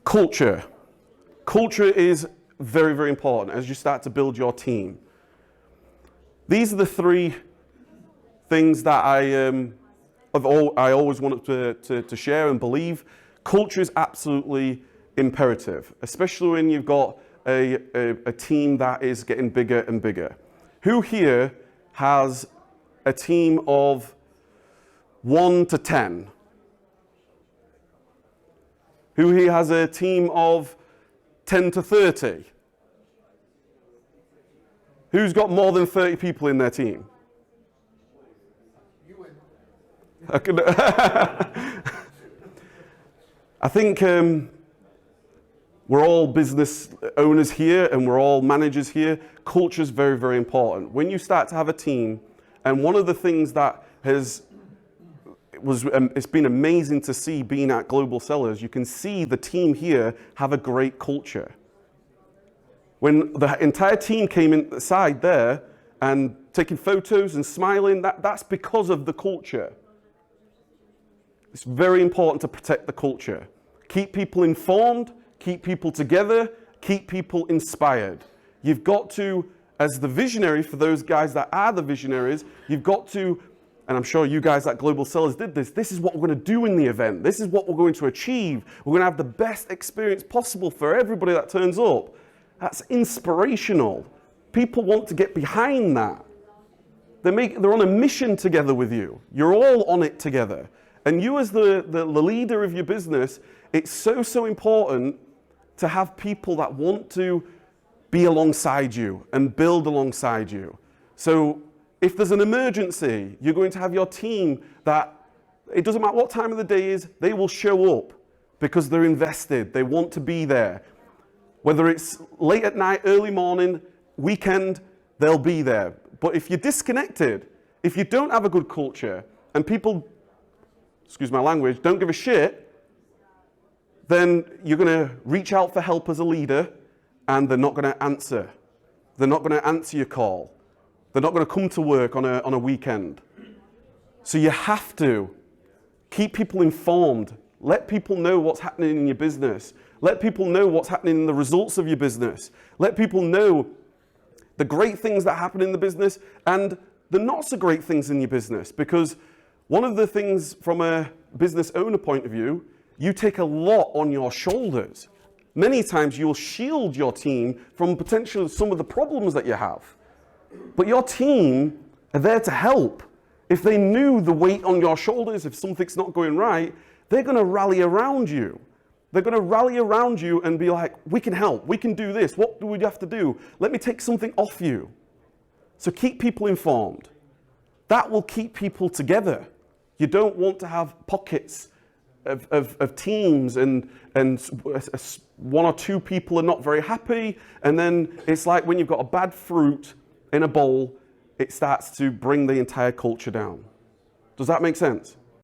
Culture. Culture is very, very important as you start to build your team. These are the three things that I always wanted to share and believe. Culture is absolutely imperative, especially when you've got a team that is getting bigger and bigger. Who here has a team of 1 to 10? Who here has a team of 10 to 30? Who's got more than 30 people in their team? You win. I think we're all business owners here and we're all managers here. Culture is very, very important. When you start to have a team, and one of the things that it's been amazing to see being at Global Sellers, you can see the team here have a great culture. When the entire team came inside there and taking photos and smiling, that's because of the culture. It's very important to protect the culture. Keep people informed, keep people together, keep people inspired. You've got to, as the visionary, for those guys that are the visionaries, you've got to, and I'm sure you guys at Global Sellers did this is what we're going to do in the event. This is what we're going to achieve. We're going to have the best experience possible for everybody that turns up. That's inspirational. People want to get behind that. They're on a mission together with you. You're all on it together. And you as the leader of your business, it's so important to have people that want to be alongside you and build alongside you. So if there's an emergency, you're going to have your team that, it doesn't matter what time of the day is, they will show up because they're invested. They want to be there. Whether it's late at night, early morning, weekend, they'll be there. But if you're disconnected, if you don't have a good culture and people, excuse my language, don't give a shit, then you're going to reach out for help as a leader and they're not going to answer. They're not going to answer your call. They're not going to come to work on a weekend. So you have to keep people informed. Let people know what's happening in your business. Let people know what's happening in the results of your business. Let people know the great things that happen in the business and the not so great things in your business. Because one of the things from a business owner point of view, you take a lot on your shoulders. Many times you'll shield your team from potentially some of the problems that you have. But your team are there to help. If they knew the weight on your shoulders, if something's not going right, they're going to rally around you. They're going to rally around you and be like, we can help, we can do this, what do we have to do? Let me take something off you. So keep people informed. That will keep people together. You don't want to have pockets of teams and one or two people are not very happy, and then it's like when you've got a bad fruit in a bowl, it starts to bring the entire culture down. Does that make sense?